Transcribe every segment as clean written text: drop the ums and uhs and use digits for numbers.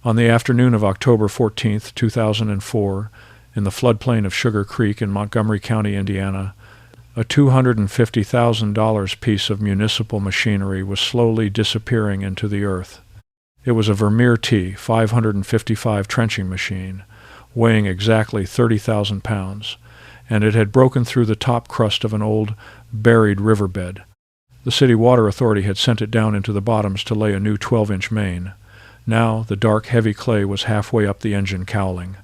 On the afternoon of October 14, 2004, in the floodplain of Sugar Creek in Montgomery County, Indiana, a $250,000 piece of municipal machinery was slowly disappearing into the earth. It was a Vermeer T 555 trenching machine, weighing exactly 30,000 pounds, and it had broken through the top crust of an old, buried riverbed. The city water authority had sent it down into the bottoms to lay a new 12-inch main. Now the dark, heavy clay was halfway up the engine cowling.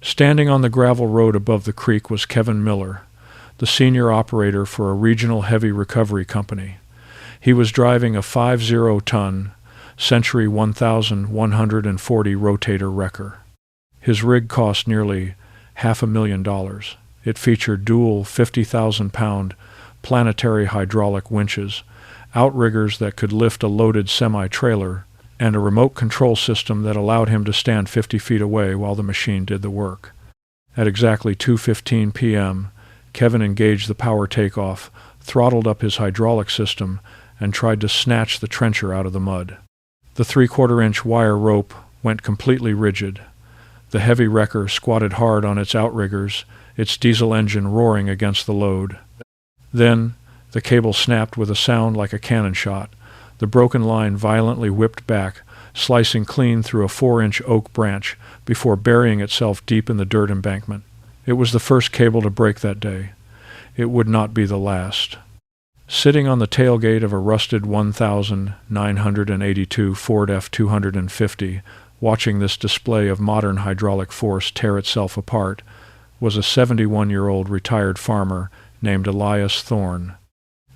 Standing on the gravel road above the creek was Kevin Miller, the senior operator for a regional heavy recovery company. He was driving a 50-ton Century 1140 rotator wrecker. His rig cost nearly $500,000. It featured dual 50,000-pound planetary hydraulic winches, outriggers that could lift a loaded semi-trailer, and a remote control system that allowed him to stand 50 feet away while the machine did the work. At exactly 2:15 p.m., Kevin engaged the power takeoff, throttled up his hydraulic system, and tried to snatch the trencher out of the mud. The 3/4-inch wire rope went completely rigid. The heavy wrecker squatted hard on its outriggers, its diesel engine roaring against the load. Then, the cable snapped with a sound like a cannon shot. The broken line violently whipped back, slicing clean through a 4-inch oak branch before burying itself deep in the dirt embankment. It was the first cable to break that day. It would not be the last. Sitting on the tailgate of a rusted 1982 Ford F-250, watching this display of modern hydraulic force tear itself apart, was a 71-year-old retired farmer named Elias Thorne.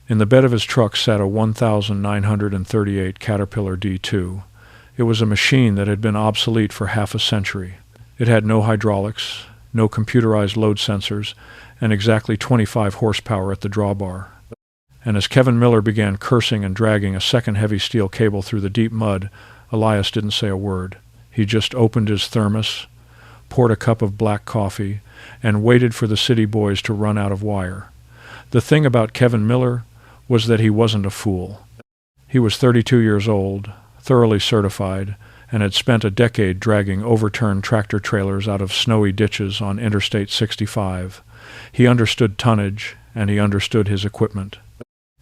In the bed of his truck sat a 1938 Caterpillar D2. It was a machine that had been obsolete for half a century. It had no hydraulics, no computerized load sensors, and exactly 25 horsepower at the drawbar. And as Kevin Miller began cursing and dragging a second heavy steel cable through the deep mud, Elias didn't say a word. He just opened his thermos, poured a cup of black coffee, and waited for the city boys to run out of wire. The thing about Kevin Miller was that he wasn't a fool. He was 32 years old, thoroughly certified, and had spent a decade dragging overturned tractor trailers out of snowy ditches on Interstate 65. He understood tonnage, and he understood his equipment.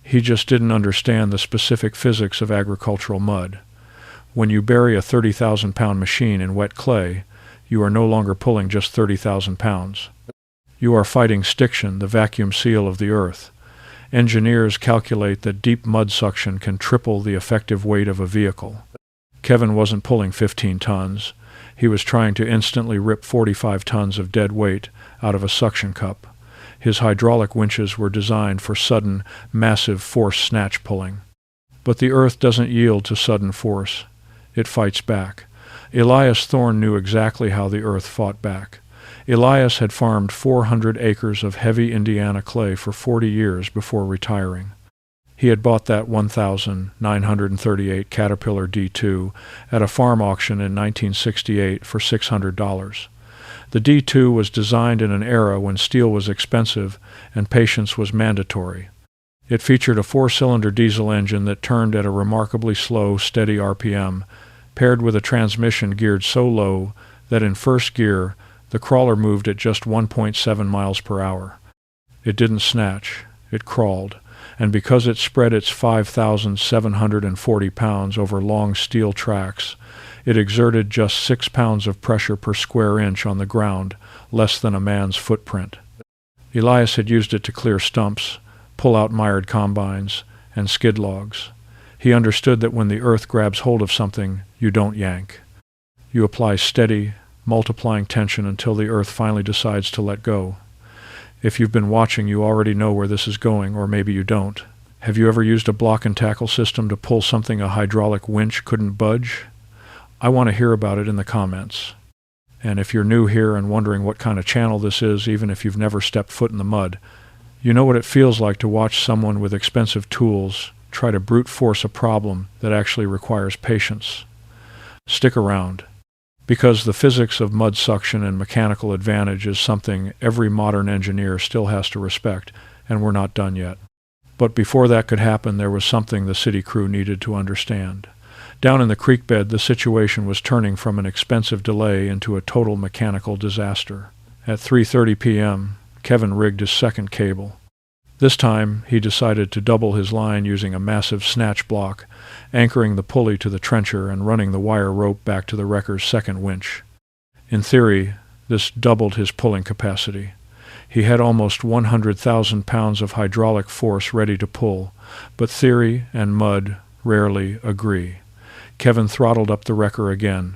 He just didn't understand the specific physics of agricultural mud. When you bury a 30,000-pound machine in wet clay, you are no longer pulling just 30,000 pounds. You are fighting stiction, the vacuum seal of the earth. Engineers calculate that deep mud suction can triple the effective weight of a vehicle. Kevin wasn't pulling 15 tons. He was trying to instantly rip 45 tons of dead weight out of a suction cup. His hydraulic winches were designed for sudden, massive force snatch pulling. But the earth doesn't yield to sudden force. It fights back. Elias Thorne knew exactly how the earth fought back. Elias had farmed 400 acres of heavy Indiana clay for 40 years before retiring. He had bought that 1938 Caterpillar D2 at a farm auction in 1968 for $600. The D2 was designed in an era when steel was expensive and patience was mandatory. It featured a 4-cylinder diesel engine that turned at a remarkably slow, steady RPM, paired with a transmission geared so low that in first gear, the crawler moved at just 1.7 miles per hour. It didn't snatch, it crawled, and because it spread its 5,740 pounds over long steel tracks, it exerted just 6 pounds of pressure per square inch on the ground, less than a man's footprint. Elias had used it to clear stumps, pull out mired combines, and skid logs. He understood that when the earth grabs hold of something, you don't yank. You apply steady, multiplying tension until the earth finally decides to let go. If you've been watching, you already know where this is going, or maybe you don't. Have you ever used a block and tackle system to pull something a hydraulic winch couldn't budge? I want to hear about it in the comments. And if you're new here and wondering what kind of channel this is, even if you've never stepped foot in the mud, you know what it feels like to watch someone with expensive tools try to brute force a problem that actually requires patience. Stick around, because the physics of mud suction and mechanical advantage is something every modern engineer still has to respect, and we're not done yet. But before that could happen, there was something the city crew needed to understand. Down in the creek bed, the situation was turning from an expensive delay into a total mechanical disaster. At 3:30 p.m., Kevin rigged his second cable. This time, he decided to double his line using a massive snatch block, anchoring the pulley to the trencher and running the wire rope back to the wrecker's second winch. In theory, this doubled his pulling capacity. He had almost 100,000 pounds of hydraulic force ready to pull, but theory and mud rarely agree. Kevin throttled up the wrecker again.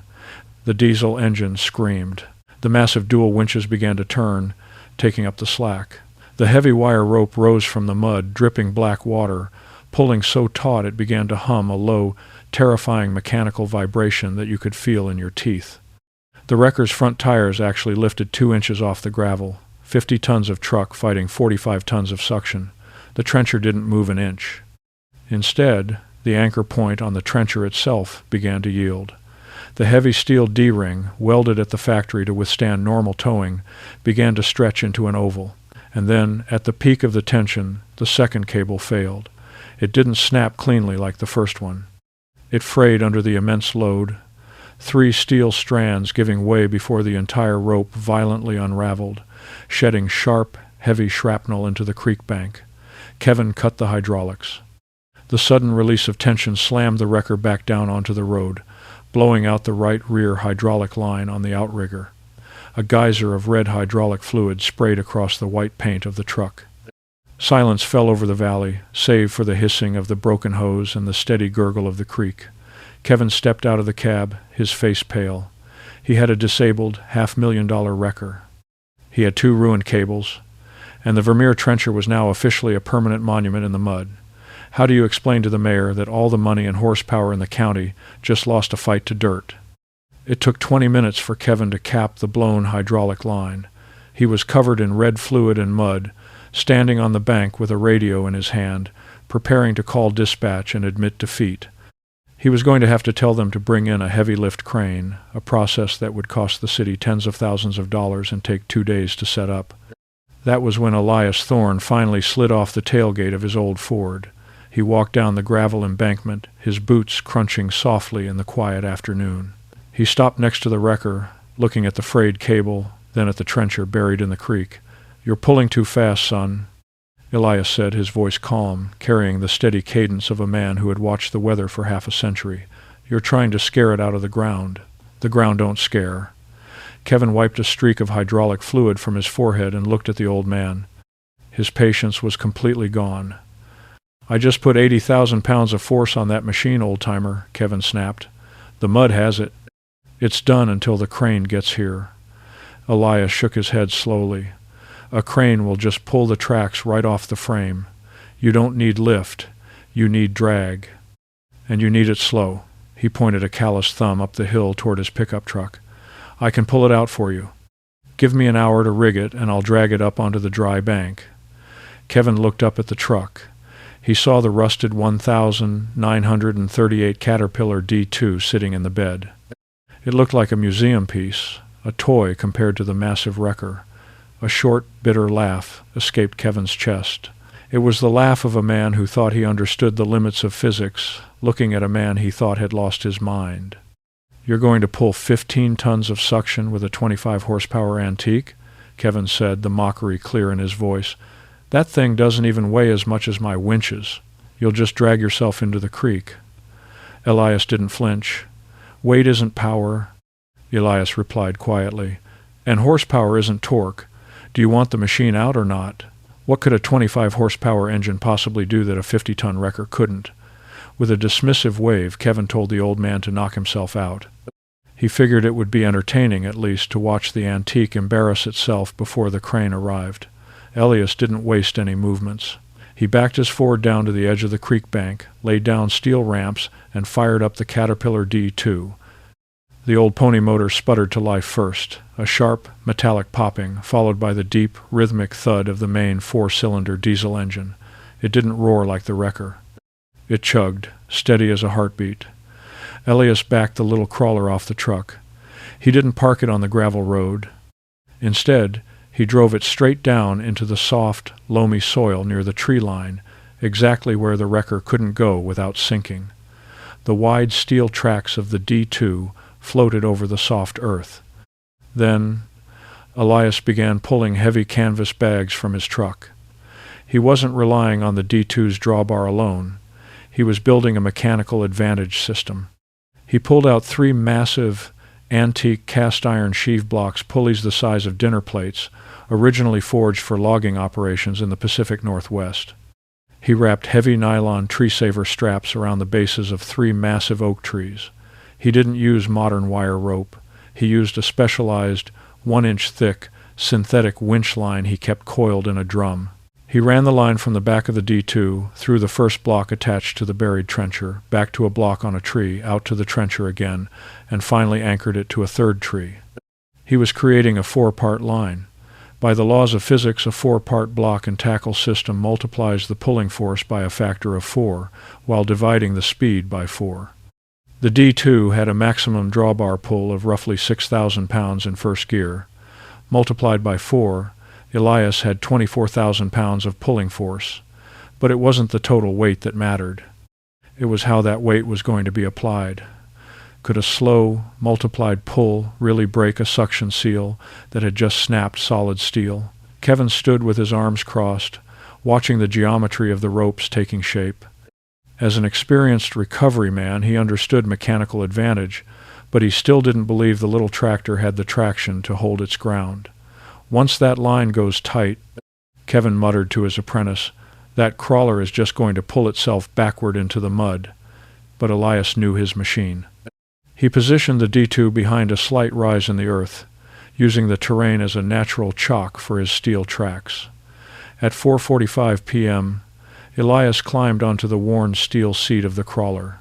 The diesel engine screamed. The massive dual winches began to turn, taking up the slack. The heavy wire rope rose from the mud, dripping black water, pulling so taut it began to hum a low, terrifying mechanical vibration that you could feel in your teeth. The wrecker's front tires actually lifted 2 inches off the gravel, 50 tons of truck fighting 45 tons of suction. The trencher didn't move an inch. Instead, the anchor point on the trencher itself began to yield. The heavy steel D-ring, welded at the factory to withstand normal towing, began to stretch into an oval. And then, at the peak of the tension, the second cable failed. It didn't snap cleanly like the first one. It frayed under the immense load, 3 steel strands giving way before the entire rope violently unraveled, shedding sharp, heavy shrapnel into the creek bank. Kevin cut the hydraulics. The sudden release of tension slammed the wrecker back down onto the road, blowing out the right rear hydraulic line on the outrigger. A geyser of red hydraulic fluid sprayed across the white paint of the truck. Silence fell over the valley, save for the hissing of the broken hose and the steady gurgle of the creek. Kevin stepped out of the cab, his face pale. He had a disabled $500,000 wrecker. He had 2 ruined cables, and the Vermeer trencher was now officially a permanent monument in the mud. How do you explain to the mayor that all the money and horsepower in the county just lost a fight to dirt? It took 20 minutes for Kevin to cap the blown hydraulic line. He was covered in red fluid and mud, standing on the bank with a radio in his hand, preparing to call dispatch and admit defeat. He was going to have to tell them to bring in a heavy lift crane, a process that would cost the city tens of thousands of dollars and take 2 days to set up. That was when Elias Thorne finally slid off the tailgate of his old Ford. He walked down the gravel embankment, his boots crunching softly in the quiet afternoon. He stopped next to the wrecker, looking at the frayed cable, then at the trencher buried in the creek. "You're pulling too fast, son," Elias said, his voice calm, carrying the steady cadence of a man who had watched the weather for half a century. "You're trying to scare it out of the ground. The ground don't scare." Kevin wiped a streak of hydraulic fluid from his forehead and looked at the old man. His patience was completely gone. "I just put 80,000 pounds of force on that machine, old-timer," Kevin snapped. "The mud has it. It's done until the crane gets here." Elias shook his head slowly. "A crane will just pull the tracks right off the frame. You don't need lift. You need drag. And you need it slow." He pointed a calloused thumb up the hill toward his pickup truck. "I can pull it out for you. Give me an hour to rig it, and I'll drag it up onto the dry bank." Kevin looked up at the truck. He saw the rusted 1,938 Caterpillar D2 sitting in the bed. It looked like a museum piece, a toy compared to the massive wrecker. A short, bitter laugh escaped Kevin's chest. It was the laugh of a man who thought he understood the limits of physics, looking at a man he thought had lost his mind. "You're going to pull 15 tons of suction with a 25-horsepower antique?" Kevin said, the mockery clear in his voice. "That thing doesn't even weigh as much as my winches. You'll just drag yourself into the creek." Elias didn't flinch. "Weight isn't power," Elias replied quietly. "And horsepower isn't torque. Do you want the machine out or not? What could a 25-horsepower engine possibly do that a 50-ton wrecker couldn't?" With a dismissive wave, Kevin told the old man to knock himself out. He figured it would be entertaining, at least, to watch the antique embarrass itself before the crane arrived. Elias didn't waste any movements. He backed his Ford down to the edge of the creek bank, laid down steel ramps, and fired up the Caterpillar D2. The old pony motor sputtered to life first, a sharp, metallic popping, followed by the deep, rhythmic thud of the main 4-cylinder diesel engine. It didn't roar like the wrecker. It chugged, steady as a heartbeat. Elias backed the little crawler off the truck. He didn't park it on the gravel road. Instead, he drove it straight down into the soft, loamy soil near the tree line, exactly where the wrecker couldn't go without sinking. The wide steel tracks of the D2 floated over the soft earth. Then Elias began pulling heavy canvas bags from his truck. He wasn't relying on the D2's drawbar alone. He was building a mechanical advantage system. He pulled out 3 massive, antique cast-iron sheave blocks, pulleys the size of dinner plates, originally forged for logging operations in the Pacific Northwest. He wrapped heavy nylon tree-saver straps around the bases of 3 massive oak trees. He didn't use modern wire rope. He used a specialized 1-inch thick synthetic winch line he kept coiled in a drum. He ran the line from the back of the D2, through the first block attached to the buried trencher, back to a block on a tree, out to the trencher again, and finally anchored it to a 3rd tree. He was creating a 4-part line. By the laws of physics, a 4-part block and tackle system multiplies the pulling force by a factor of 4, while dividing the speed by 4. The D2 had a maximum drawbar pull of roughly 6,000 pounds in first gear. Multiplied by 4, Elias had 24,000 pounds of pulling force, but it wasn't the total weight that mattered. It was how that weight was going to be applied. Could a slow, multiplied pull really break a suction seal that had just snapped solid steel? Kevin stood with his arms crossed, watching the geometry of the ropes taking shape. As an experienced recovery man, he understood mechanical advantage, but he still didn't believe the little tractor had the traction to hold its ground. Once that line goes tight, Kevin muttered to his apprentice, that crawler is just going to pull itself backward into the mud. But Elias knew his machine. He positioned the D2 behind a slight rise in the earth, using the terrain as a natural chock for his steel tracks. At 4:45 p.m., Elias climbed onto the worn steel seat of the crawler.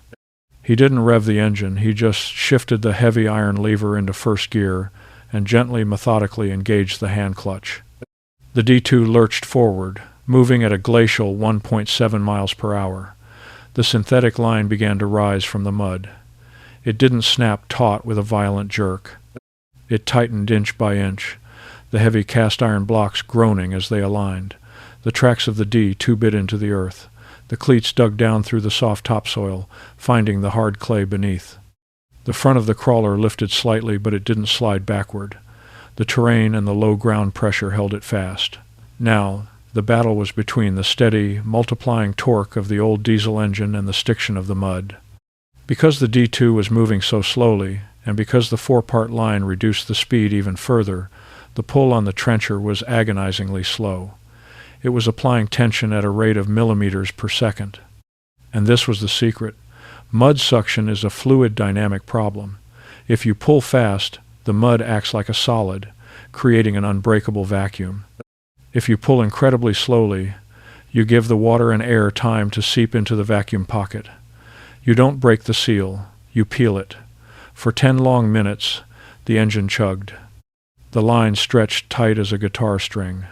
He didn't rev the engine, he just shifted the heavy iron lever into first gear and gently, methodically engaged the hand clutch. The D2 lurched forward, moving at a glacial 1.7 miles per hour. The synthetic line began to rise from the mud. It didn't snap taut with a violent jerk. It tightened inch by inch, the heavy cast-iron blocks groaning as they aligned. The tracks of the D2 bit into the earth. The cleats dug down through the soft topsoil, finding the hard clay beneath. The front of the crawler lifted slightly, but it didn't slide backward. The terrain and the low ground pressure held it fast. Now, the battle was between the steady, multiplying torque of the old diesel engine and the stiction of the mud. Because the D2 was moving so slowly, and because the 4-part line reduced the speed even further, the pull on the trencher was agonizingly slow. It was applying tension at a rate of millimeters per second. And this was the secret. Mud suction is a fluid dynamic problem. If you pull fast, the mud acts like a solid, creating an unbreakable vacuum. If you pull incredibly slowly, you give the water and air time to seep into the vacuum pocket. You don't break the seal, you peel it. For 10 long minutes, the engine chugged. The line stretched tight as a guitar string.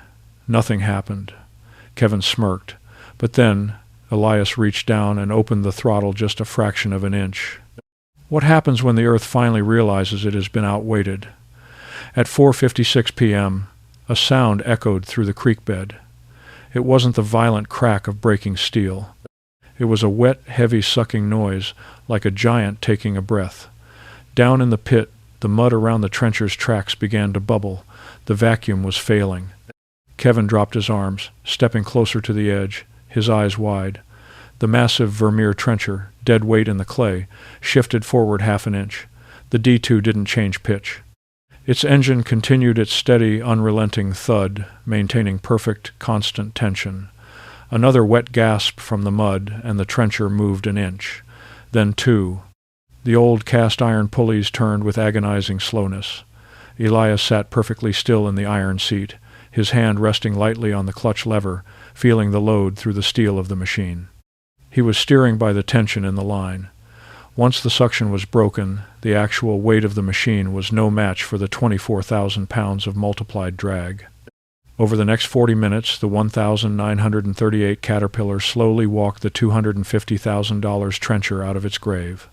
Nothing happened. Kevin smirked, but then Elias reached down and opened the throttle just a fraction of an inch. What happens when the earth finally realizes it has been outweighted? At 4:56 p.m., a sound echoed through the creek bed. It wasn't the violent crack of breaking steel. It was a wet, heavy sucking noise, like a giant taking a breath. Down in the pit, the mud around the trencher's tracks began to bubble. The vacuum was failing. Kevin dropped his arms, stepping closer to the edge, his eyes wide. The massive Vermeer trencher, dead weight in the clay, shifted forward half an inch. The D2 didn't change pitch. Its engine continued its steady, unrelenting thud, maintaining perfect, constant tension. Another wet gasp from the mud, and the trencher moved an inch. Then 2. The old cast-iron pulleys turned with agonizing slowness. Elias sat perfectly still in the iron seat, his hand resting lightly on the clutch lever, feeling the load through the steel of the machine. He was steering by the tension in the line. Once the suction was broken, the actual weight of the machine was no match for the 24,000 pounds of multiplied drag. Over the next 40 minutes, the 1,938 Caterpillar slowly walked the $250,000 trencher out of its grave.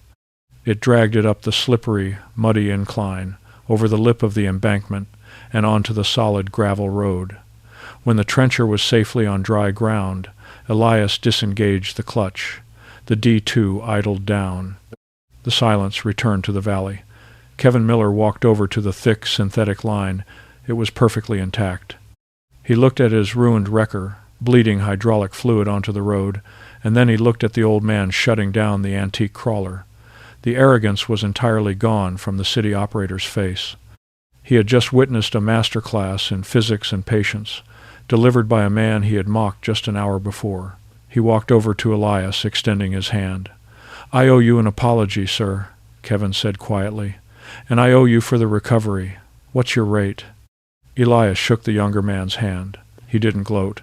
It dragged it up the slippery, muddy incline, over the lip of the embankment, and onto the solid gravel road. When the trencher was safely on dry ground, Elias disengaged the clutch. The D2 idled down. The silence returned to the valley. Kevin Miller walked over to the thick synthetic line. It was perfectly intact. He looked at his ruined wrecker, bleeding hydraulic fluid onto the road, and then he looked at the old man shutting down the antique crawler. The arrogance was entirely gone from the city operator's face. He had just witnessed a master class in physics and patience, delivered by a man he had mocked just an hour before. He walked over to Elias, extending his hand. "I owe you an apology, sir," Kevin said quietly, "and I owe you for the recovery. What's your rate?" Elias shook the younger man's hand. He didn't gloat.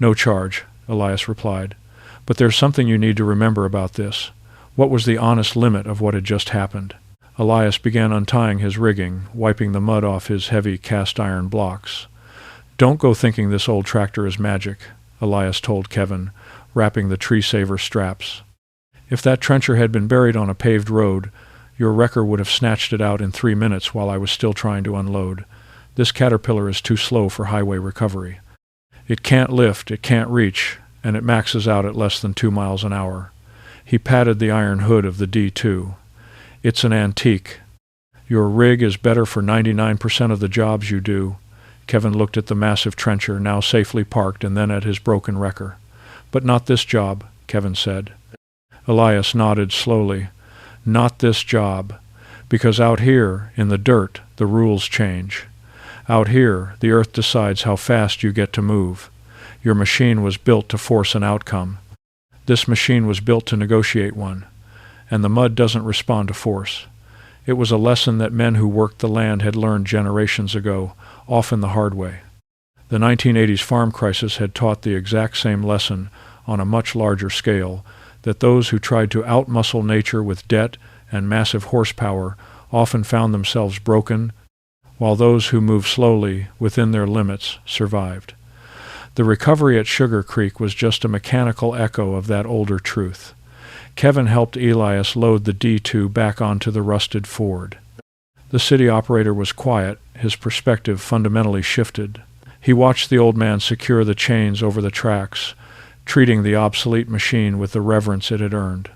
"No charge," Elias replied. "But there's something you need to remember about this. What was the honest limit of what had just happened?" Elias began untying his rigging, wiping the mud off his heavy cast-iron blocks. "Don't go thinking this old tractor is magic," Elias told Kevin, wrapping the tree-saver straps. "If that trencher had been buried on a paved road, your wrecker would have snatched it out in 3 minutes while I was still trying to unload. This Caterpillar is too slow for highway recovery. It can't lift, it can't reach, and it maxes out at less than 2 miles an hour." He patted the iron hood of the D2. "It's an antique. Your rig is better for 99% of the jobs you do." Kevin looked at the massive trencher, now safely parked, and then at his broken wrecker. "But not this job," Kevin said. Elias nodded slowly. "Not this job. Because out here, in the dirt, the rules change. Out here, the earth decides how fast you get to move. Your machine was built to force an outcome. This machine was built to negotiate one. And the mud doesn't respond to force. It was a lesson that men who worked the land had learned generations ago, often the hard way. The 1980s farm crisis had taught the exact same lesson on a much larger scale, that those who tried to outmuscle nature with debt and massive horsepower often found themselves broken, while those who moved slowly within their limits survived. The recovery at Sugar Creek was just a mechanical echo of that older truth. Kevin helped Elias load the D2 back onto the rusted Ford. The city operator was quiet, his perspective fundamentally shifted. He watched the old man secure the chains over the tracks, treating the obsolete machine with the reverence it had earned.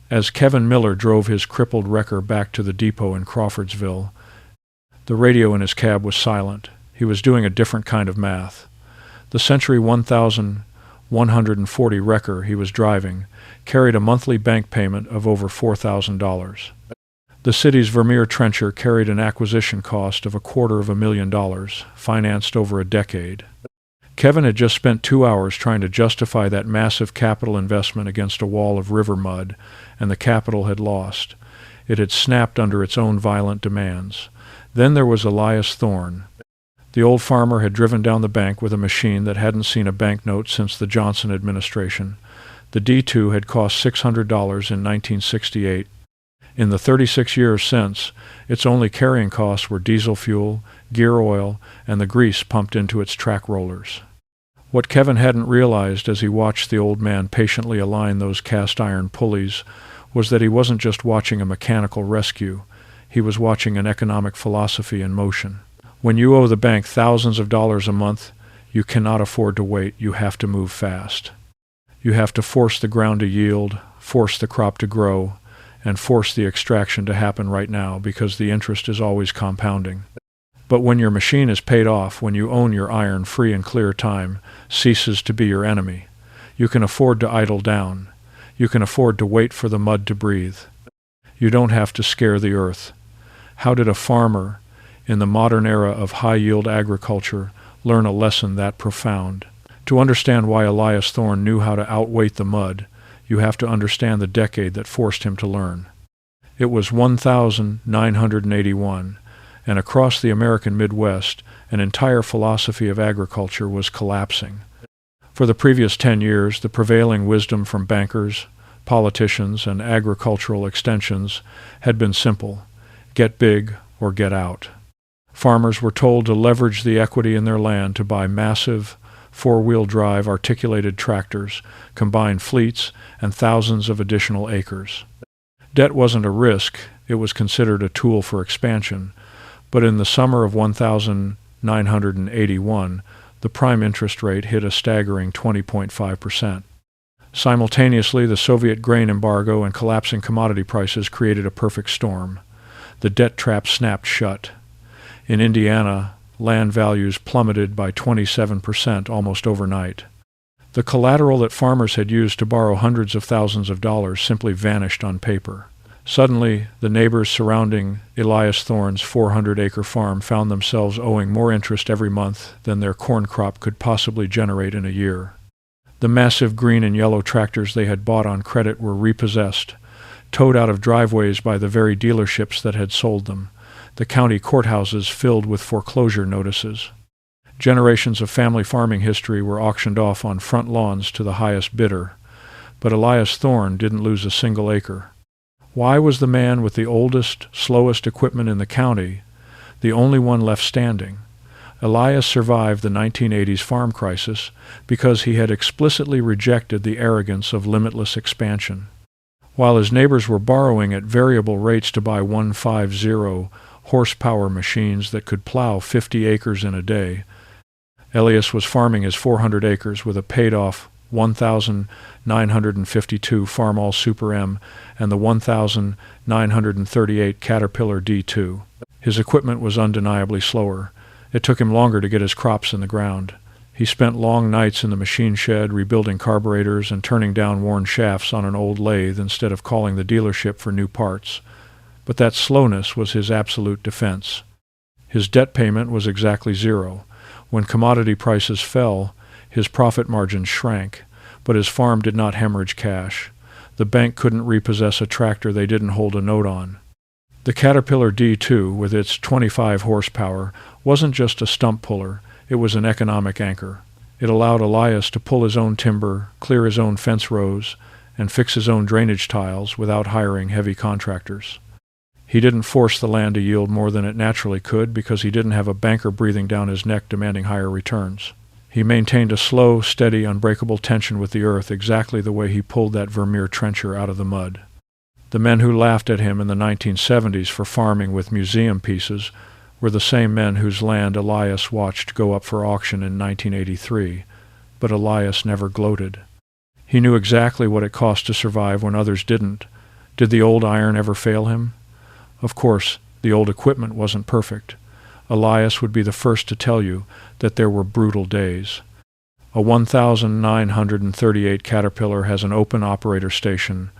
As Kevin Miller drove his crippled wrecker back to the depot in Crawfordsville, the radio in his cab was silent. He was doing a different kind of math. The Century 1140 wrecker he was driving carried a monthly bank payment of over $4,000. The city's Vermeer trencher carried an acquisition cost of $250,000, financed over a decade. Kevin had just spent 2 hours trying to justify that massive capital investment against a wall of river mud, and the capital had lost. It had snapped under its own violent demands. Then there was Elias Thorne. The old farmer had driven down the bank with a machine that hadn't seen a banknote since the Johnson administration. The D2 had cost $600 in 1968. In the 36 years since, its only carrying costs were diesel fuel, gear oil, and the grease pumped into its track rollers. What Kevin hadn't realized as he watched the old man patiently align those cast-iron pulleys was that he wasn't just watching a mechanical rescue. He was watching an economic philosophy in motion. When you owe the bank thousands of dollars a month, you cannot afford to wait. You have to move fast. You have to force the ground to yield, force the crop to grow, and force the extraction to happen right now, because the interest is always compounding. But when your machine is paid off, when you own your iron, free and clear time ceases to be your enemy. You can afford to idle down. You can afford to wait for the mud to breathe. You don't have to scare the earth. How did a farmer, in the modern era of high-yield agriculture, learn a lesson that profound? To understand why Elias Thorne knew how to outweight the mud, you have to understand the decade that forced him to learn. It was 1981, and across the American Midwest, an entire philosophy of agriculture was collapsing. For the previous 10 years, the prevailing wisdom from bankers, politicians, and agricultural extensions had been simple: get big or get out. Farmers were told to leverage the equity in their land to buy massive, four-wheel drive articulated tractors, combined fleets, and thousands of additional acres. Debt wasn't a risk, it was considered a tool for expansion, but in the summer of 1981, the prime interest rate hit a staggering 20.5%. Simultaneously, the Soviet grain embargo and collapsing commodity prices created a perfect storm. The debt trap snapped shut. In Indiana, land values plummeted by 27% almost overnight. The collateral that farmers had used to borrow hundreds of thousands of dollars simply vanished on paper. Suddenly, the neighbors surrounding Elias Thorne's 400-acre farm found themselves owing more interest every month than their corn crop could possibly generate in a year. The massive green and yellow tractors they had bought on credit were repossessed, towed out of driveways by the very dealerships that had sold them, the county courthouses filled with foreclosure notices. Generations of family farming history were auctioned off on front lawns to the highest bidder, but Elias Thorne didn't lose a single acre. Why was the man with the oldest, slowest equipment in the county the only one left standing? Elias survived the 1980s farm crisis because he had explicitly rejected the arrogance of limitless expansion. While his neighbors were borrowing at variable rates to buy 150 horsepower machines that could plow 50 acres in a day, Elias was farming his 400 acres with a paid-off 1,952 Farmall Super M and the 1,938 Caterpillar D2. His equipment was undeniably slower. It took him longer to get his crops in the ground. He spent long nights in the machine shed rebuilding carburetors and turning down worn shafts on an old lathe instead of calling the dealership for new parts. But that slowness was his absolute defense. His debt payment was exactly zero. When commodity prices fell, his profit margins shrank, but his farm did not hemorrhage cash. The bank couldn't repossess a tractor they didn't hold a note on. The Caterpillar D2, with its 25 horsepower, wasn't just a stump puller, it was an economic anchor. It allowed Elias to pull his own timber, clear his own fence rows, and fix his own drainage tiles without hiring heavy contractors. He didn't force the land to yield more than it naturally could because he didn't have a banker breathing down his neck demanding higher returns. He maintained a slow, steady, unbreakable tension with the earth exactly the way he pulled that Vermeer trencher out of the mud. The men who laughed at him in the 1970s for farming with museum pieces were the same men whose land Elias watched go up for auction in 1983, but Elias never gloated. He knew exactly what it cost to survive when others didn't. Did the old iron ever fail him? Of course, the old equipment wasn't perfect. Elias would be the first to tell you that there were brutal days. A 1,938 Caterpillar has an open operator station.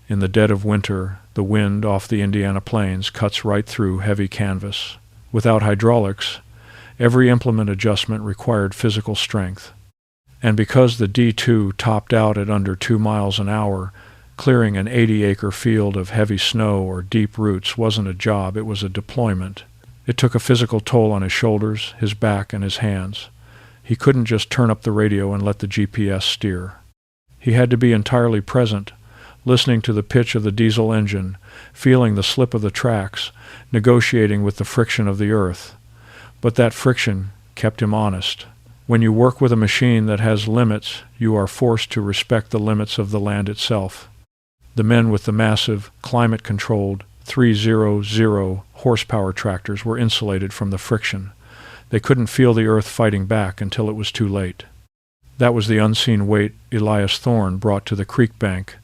In the dead of winter, the wind off the Indiana plains cuts right through heavy canvas. Without hydraulics, every implement adjustment required physical strength. And because the D2 topped out at under 2 miles an hour, clearing an 80-acre field of heavy snow or deep roots wasn't a job, it was a deployment. It took a physical toll on his shoulders, his back, and his hands. He couldn't just turn up the radio and let the GPS steer. He had to be entirely present, listening to the pitch of the diesel engine, feeling the slip of the tracks, negotiating with the friction of the earth. But that friction kept him honest. When you work with a machine that has limits, you are forced to respect the limits of the land itself. The men with the massive, climate-controlled 300 horsepower tractors were insulated from the friction. They couldn't feel the earth fighting back until it was too late. That was the unseen weight Elias Thorne brought to the creek bank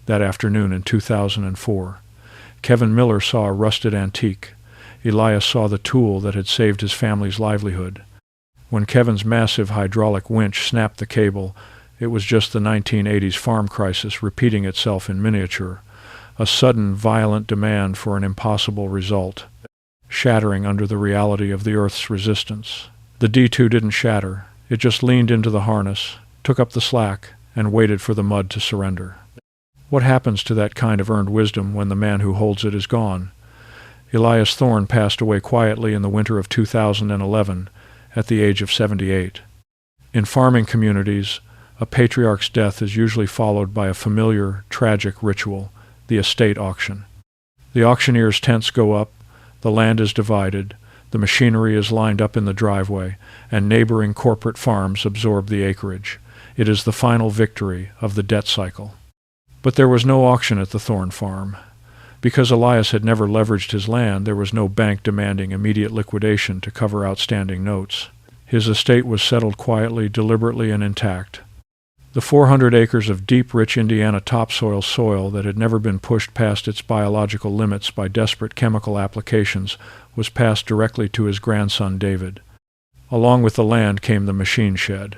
that afternoon in 2004. Kevin Miller saw a rusted antique. Elias saw the tool that had saved his family's livelihood. When Kevin's massive hydraulic winch snapped the cable, it was just the 1980s farm crisis repeating itself in miniature, a sudden, violent demand for an impossible result, shattering under the reality of the Earth's resistance. The D2 didn't shatter. It just leaned into the harness, took up the slack, and waited for the mud to surrender. What happens to that kind of earned wisdom when the man who holds it is gone? Elias Thorne passed away quietly in the winter of 2011 at the age of 78. In farming communities, a patriarch's death is usually followed by a familiar, tragic ritual, the estate auction. The auctioneer's tents go up, the land is divided, the machinery is lined up in the driveway, and neighboring corporate farms absorb the acreage. It is the final victory of the debt cycle. But there was no auction at the Thorne farm. Because Elias had never leveraged his land, there was no bank demanding immediate liquidation to cover outstanding notes. His estate was settled quietly, deliberately, and intact. The 400 acres of deep, rich Indiana topsoil soil that had never been pushed past its biological limits by desperate chemical applications was passed directly to his grandson David. Along with the land came the machine shed.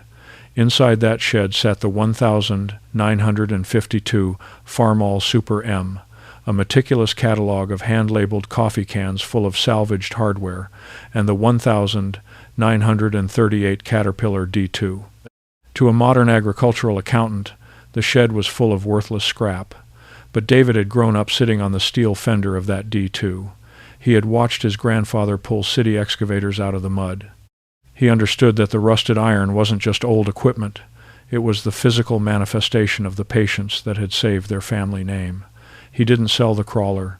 Inside that shed sat the 1,952 Farmall Super M, a meticulous catalog of hand-labeled coffee cans full of salvaged hardware, and the 1,938 Caterpillar D2. To a modern agricultural accountant, the shed was full of worthless scrap, but David had grown up sitting on the steel fender of that D2. He had watched his grandfather pull city excavators out of the mud. He understood that the rusted iron wasn't just old equipment. It was the physical manifestation of the patience that had saved their family name. He didn't sell the crawler.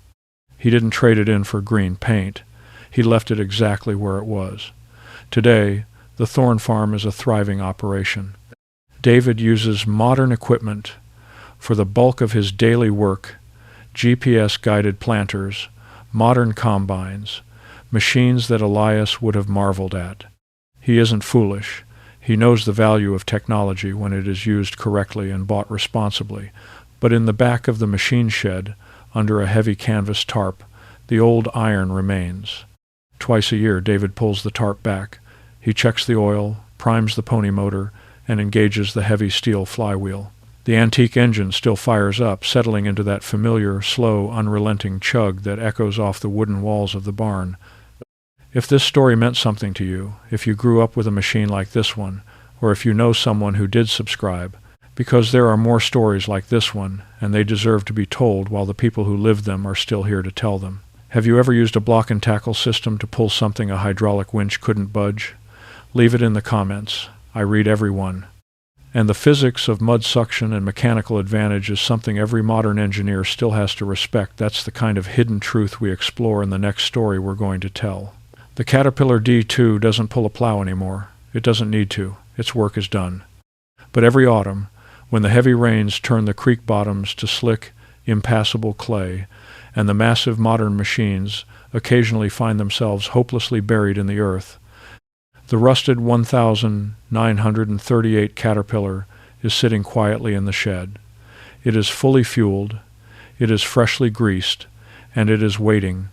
He didn't trade it in for green paint. He left it exactly where it was. Today, the Thorne farm is a thriving operation. David uses modern equipment for the bulk of his daily work: GPS-guided planters, modern combines, machines that Elias would have marveled at. He isn't foolish. He knows the value of technology when it is used correctly and bought responsibly. But in the back of the machine shed, under a heavy canvas tarp, the old iron remains. Twice a year, David pulls the tarp back. He checks the oil, primes the pony motor, and engages the heavy steel flywheel. The antique engine still fires up, settling into that familiar, slow, unrelenting chug that echoes off the wooden walls of the barn. If this story meant something to you, if you grew up with a machine like this one, or if you know someone who did subscribe, because there are more stories like this one, and they deserve to be told while the people who lived them are still here to tell them. Have you ever used a block and tackle system to pull something a hydraulic winch couldn't budge? Leave it in the comments. I read every one. And the physics of mud suction and mechanical advantage is something every modern engineer still has to respect. That's the kind of hidden truth we explore in the next story we're going to tell. The Caterpillar D2 doesn't pull a plow anymore. It doesn't need to. Its work is done. But every autumn, when the heavy rains turn the creek bottoms to slick, impassable clay, and the massive modern machines occasionally find themselves hopelessly buried in the earth, the rusted 1,938 Caterpillar is sitting quietly in the shed. It is fully fueled, it is freshly greased, and it is waiting